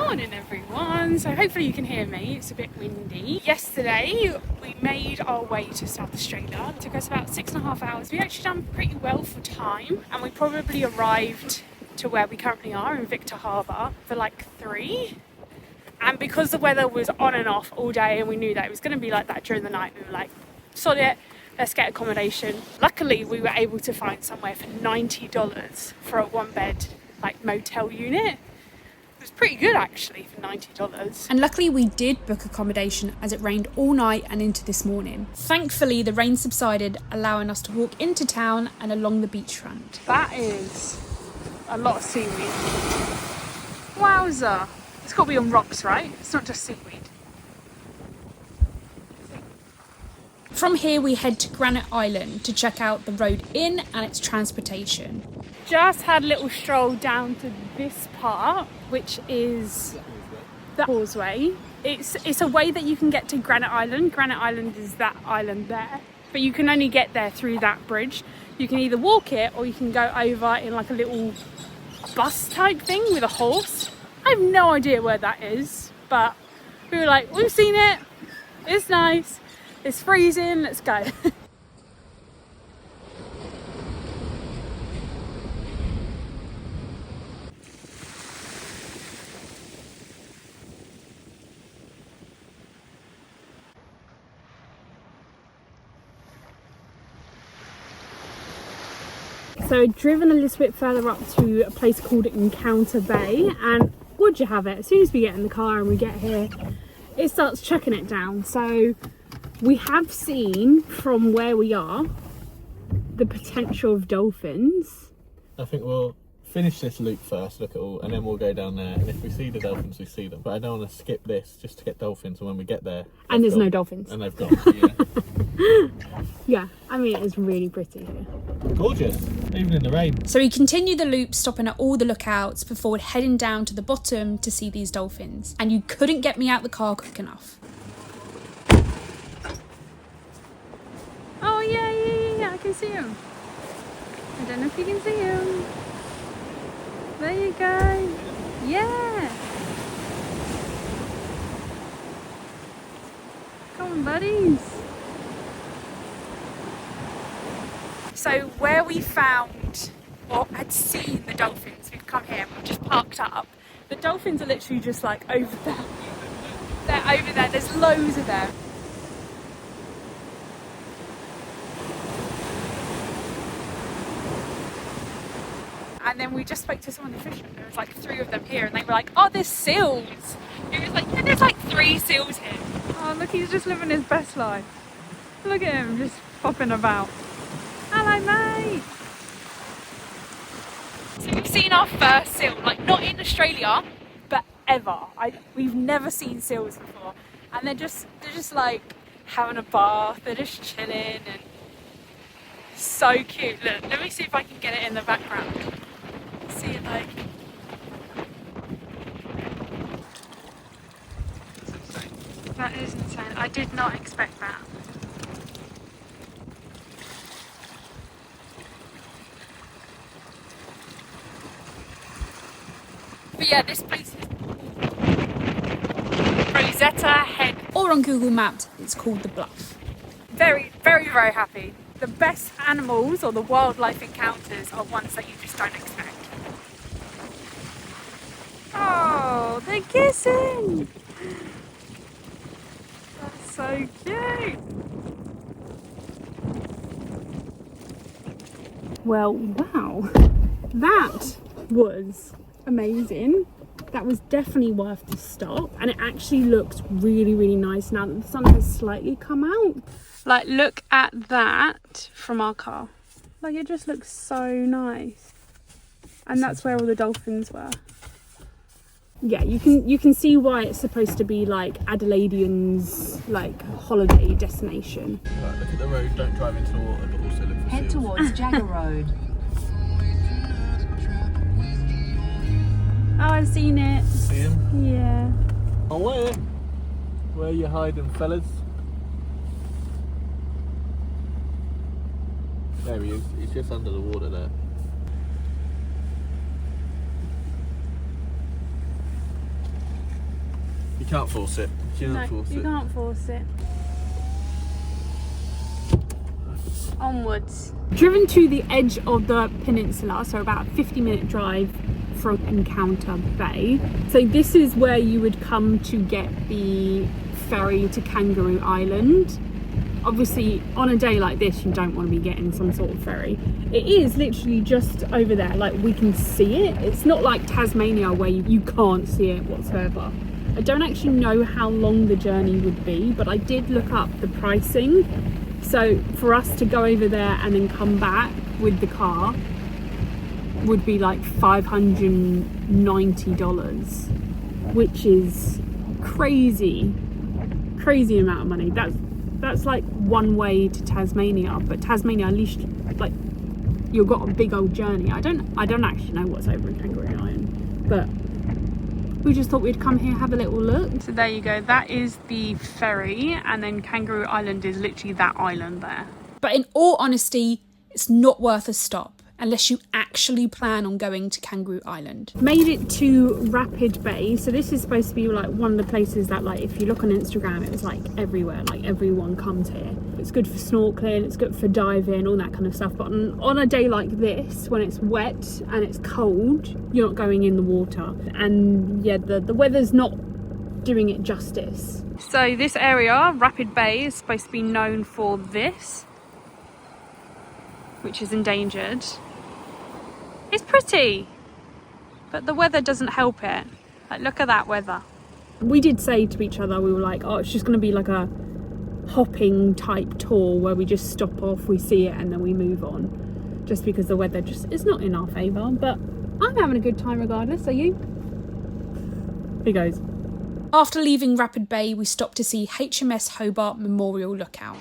Morning everyone, so hopefully you can hear me. It's a bit windy. Yesterday we made our way to South Australia. It took us about 6.5 hours. We actually done pretty well for time, and we probably arrived to where we currently are in Victor Harbour for like 3. And because the weather was on and off all day and we knew that it was going to be like that during the night, we were like, sod it, let's get accommodation. Luckily we were able to find somewhere for $90 for a 1-bed like motel unit. It was pretty good actually for $90. And luckily we did book accommodation as it rained all night and into this morning. Thankfully the rain subsided, allowing us to walk into town and along the beachfront. That is a lot of seaweed. Wowza. It's got to be on rocks, right? It's not just seaweed. From here we head to Granite Island to check out the road in and its transportation. Just had a little stroll down to this part, which is the causeway. It's a way that you can get to Granite Island. Granite Island is that island there, but you can only get there through that bridge. You can either walk it or you can go over in like a little bus type thing with a horse. I have no idea where that is, but we were like, we've seen it, it's nice, it's freezing, let's go. So I'd driven a little bit further up to a place called Encounter Bay, and would you have it, as soon as we get in the car and we get here, it starts chucking it down. So we have seen from where we are the potential of dolphins. I think we'll finish this loop first, look at all, and then we'll go down there, and if we see the dolphins, we see them. But I don't want to skip this just to get dolphins, and when we get there... And there's no dolphins. And they've gone, yeah. Yeah, I mean, it is really pretty here. Gorgeous, even in the rain. So we continue the loop, stopping at all the lookouts before heading down to the bottom to see these dolphins. And you couldn't get me out the car quick enough. Oh yeah, I can see him. I don't know if you can see him. There you go. Yeah. Come on, buddies. So where we found or had seen the dolphins, we've come here and we've just parked up. The dolphins are literally just like over there. They're over there. There's loads of them. And then we just spoke to some of the fishermen. There was like 3 of them here, and they were like, "Oh, there's seals." It was like, "Yeah, there's like 3 seals here." Oh, look, he's just living his best life. Look at him, just popping about. Hello, mate. So we've seen our first seal, like not in Australia, but ever. We've never seen seals before, and they're just like having a bath. They're just chilling, and so cute. Look, let me see if I can get it in the background. See it like. That is insane. I did not expect that. But yeah, this place is Rosetta Head. Or on Google Maps, it's called The Bluff. Very, very, very happy. The best animals or the wildlife encounters are ones that you just don't expect. Oh, they're kissing! That's so cute! Well, wow. That was amazing. That was definitely worth the stop, and it actually looked really, really nice now that the sun has slightly come out. Like, look at that from our car. Like, it just looks so nice. And that's where all the dolphins were. Yeah, you can see why it's supposed to be like Adelaideans' like holiday destination. Right, look at the road, don't drive into the water, but also look for Head seals. towards Jagger Road. Oh, I've seen it. See him? Yeah. Oh, where you hiding, fellas? There he is. He's just under the water there. can't force it. You can't force it. Can't force it. Onwards. Driven to the edge of the peninsula, so about a 50-minute drive from Encounter Bay. So this is where you would come to get the ferry to Kangaroo Island. Obviously, on a day like this, you don't want to be getting some sort of ferry. It is literally just over there, like we can see it. It's not like Tasmania where you can't see it whatsoever. I don't actually know how long the journey would be, but I did look up the pricing. So for us to go over there and then come back with the car would be like $590, which is crazy amount of money. That's like one way to Tasmania, but Tasmania, at least like you've got a big old journey. I don't actually know what's over in Kangaroo Island, but we just thought we'd come here, have a little look. So there you go, that is the ferry, and then Kangaroo Island is literally that island there. But in all honesty, it's not worth a stop unless you actually plan on going to Kangaroo Island. Made it to Rapid Bay. So this is supposed to be like one of the places that, like, if you look on Instagram, it was like everywhere, like everyone comes here. It's good for snorkeling, it's good for diving, all that kind of stuff. But on a day like this, when it's wet and it's cold, you're not going in the water. And yeah, the weather's not doing it justice. So this area, Rapid Bay, is supposed to be known for this, which is endangered. It's pretty, but the weather doesn't help it. Like, look at that weather. We did say to each other, we were like, oh, it's just going to be like a hopping type tour where we just stop off, we see it, and then we move on. Just because the weather just is not in our favour. But I'm having a good time regardless, are you? Here goes. After leaving Rapid Bay, we stopped to see HMS Hobart Memorial Lookout.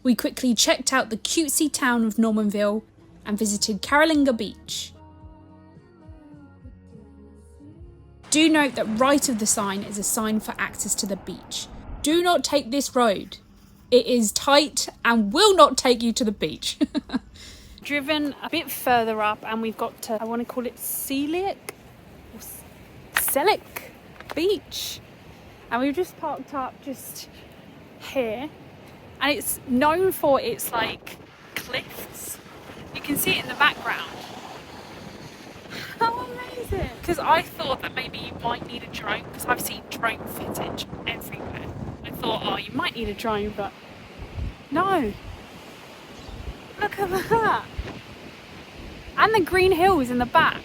We quickly checked out the cutesy town of Normanville and visited Carolinga Beach. Do note that right of the sign is a sign for access to the beach. Do not take this road. It is tight and will not take you to the beach. Driven a bit further up and we've got to, I want to call it Celic Beach. And we've just parked up just here. And it's known for its like cliffs. You can see it in the background. How amazing! Because I thought that maybe you might need a drone, because I've seen drone footage everywhere. I thought, oh, you might need a drone, but no. Look at that. And the green hills in the back.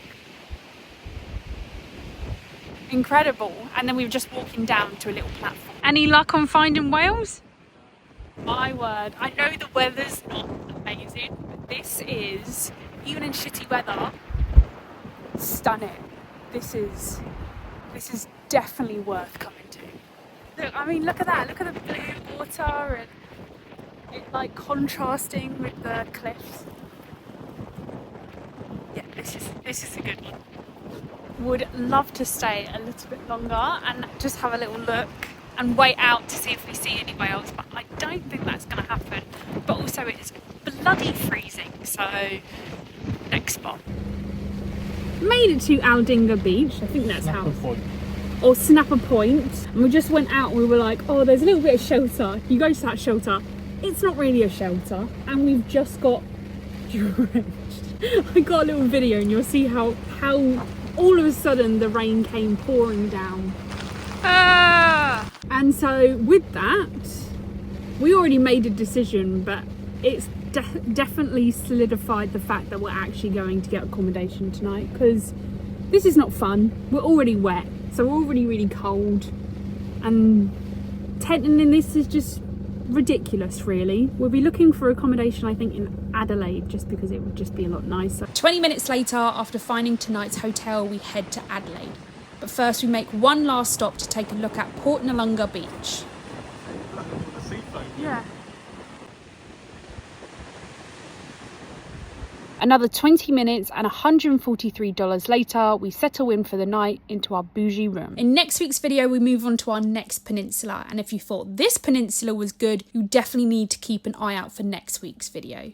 Incredible. And then we were just walking down to a little platform. Any luck on finding whales? My word, I know the weather's not amazing, but this is, even in shitty weather, stunning. This is definitely worth coming to. Look, I mean, look at that, look at the blue water and it like contrasting with the cliffs. Yeah, this is a good one. Would love to stay a little bit longer and just have a little look and wait out to see if we see any whales, but I don't think that's going to happen. But also it's bloody freezing, so next spot. Made it to Aldinga Beach, I think that's how. Or Snapper Point. And we just went out and we were like, oh, there's a little bit of shelter. You go to that shelter, it's not really a shelter, and we've just got drenched. I got a little video and you'll see how all of a sudden the rain came pouring down. And so with that, we already made a decision, but it's definitely solidified the fact that we're actually going to get accommodation tonight, because this is not fun. We're already wet, so we're already really cold, and tenting in this is just ridiculous, really. We'll be looking for accommodation, I think, in Adelaide, just because it would just be a lot nicer. 20 minutes later, after finding tonight's hotel, we head to Adelaide. But first we make one last stop to take a look at Port Noarlunga Beach. Yeah. Another 20 minutes and $143 later, we settle in for the night into our bougie room. In next week's video, we move on to our next peninsula. And if you thought this peninsula was good, you definitely need to keep an eye out for next week's video.